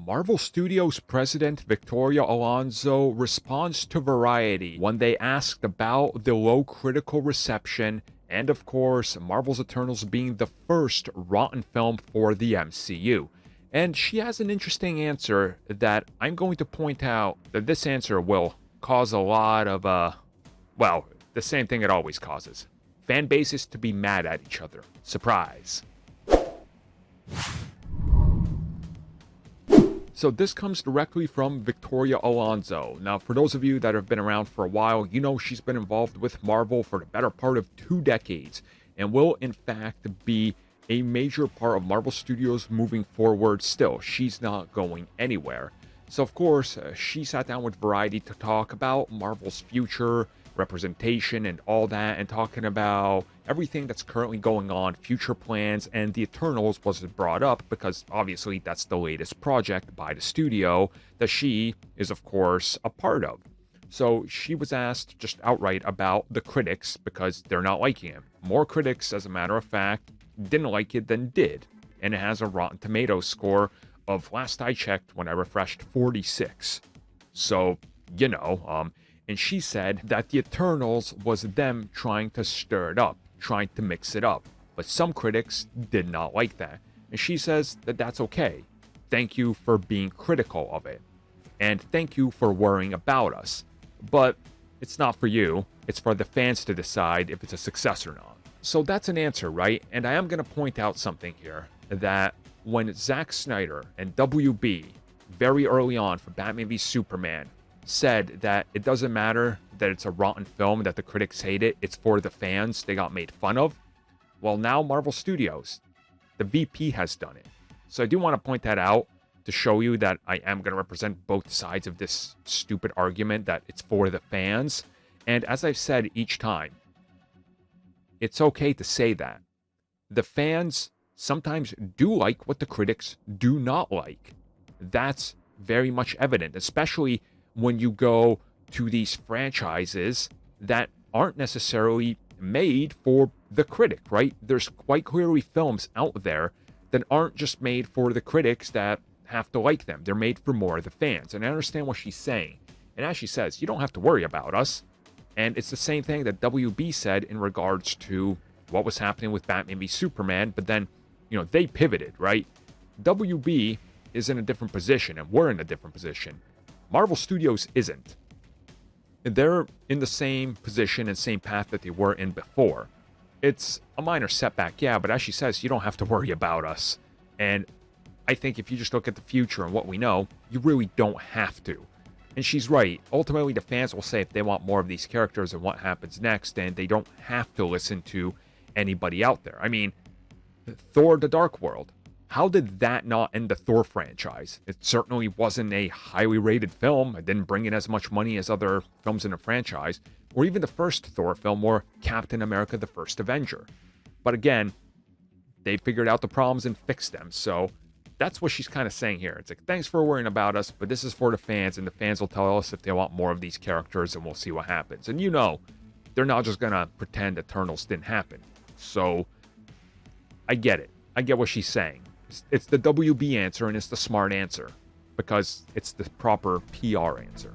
Marvel Studios president Victoria Alonso responds to Variety when they asked about the low critical reception and, of course, Marvel's Eternals being the first rotten film for the MCU. And she has an interesting answer that I'm going to point out that this answer will cause a lot of, well, the same thing it always causes. Fan bases to be mad at each other. Surprise. So this comes directly from Victoria Alonso. Now, for those of you that have been around for a while, you know she's been involved with Marvel for the better part of 2 decades and will, in fact, be a major part of Marvel Studios moving forward still. She's not going anywhere. So, of course, she sat down with Variety to talk about Marvel's future, representation, and all that, and talking about everything that's currently going on, future plans, and the Eternals was brought up because obviously that's the latest project by the studio that she is, of course, a part of. So she was asked just outright about the critics because they're not liking it. More critics, as a matter of fact, didn't like it than did, and it has a Rotten Tomatoes score of, last I checked when I refreshed, 46. So, you know, and she said that the Eternals was them trying to stir it up, trying to mix it up. But some critics did not like that. And she says that that's okay. Thank you for being critical of it. And thank you for worrying about us. But it's not for you. It's for the fans to decide if it's a success or not. So that's an answer, right? And I am going to point out something here. That when Zack Snyder and WB, very early on for Batman v Superman, said that it doesn't matter that it's a rotten film, that the critics hate it, it's for the fans, they got made fun of. Well, now Marvel Studios, the VP has done it. So I do want to point that out to show you that I am going to represent both sides of this stupid argument that it's for the fans. And as I've said each time, it's okay to say that. The fans sometimes do like what the critics do not like. That's very much evident, especially when you go to these franchises that aren't necessarily made for the critic, right? There's quite clearly films out there that aren't just made for the critics that have to like them. They're made for more of the fans. And I understand what she's saying. And as she says, you don't have to worry about us. And it's the same thing that WB said in regards to what was happening with Batman v Superman. But then, you know, they pivoted, right? WB is in a different position and we're in a different position. Marvel Studios isn't. They're in the same position and same path that they were in before. It's a minor setback, yeah, but as she says, you don't have to worry about us. And I think if you just look at the future and what we know, you really don't have to. And she's right. Ultimately, the fans will say if they want more of these characters and what happens next, then they don't have to listen to anybody out there. I mean, Thor: The Dark World. How did that not end the Thor franchise? It certainly wasn't a highly rated film. It didn't bring in as much money as other films in the franchise, or even the first Thor film or Captain America: The First Avenger. But again, they figured out the problems and fixed them. So that's what she's kind of saying here. It's like, thanks for worrying about us, but this is for the fans, and the fans will tell us if they want more of these characters, and we'll see what happens. And you know, they're not just going to pretend Eternals didn't happen. So I get it. I get what she's saying. It's the WB answer, and it's the smart answer because it's the proper PR answer.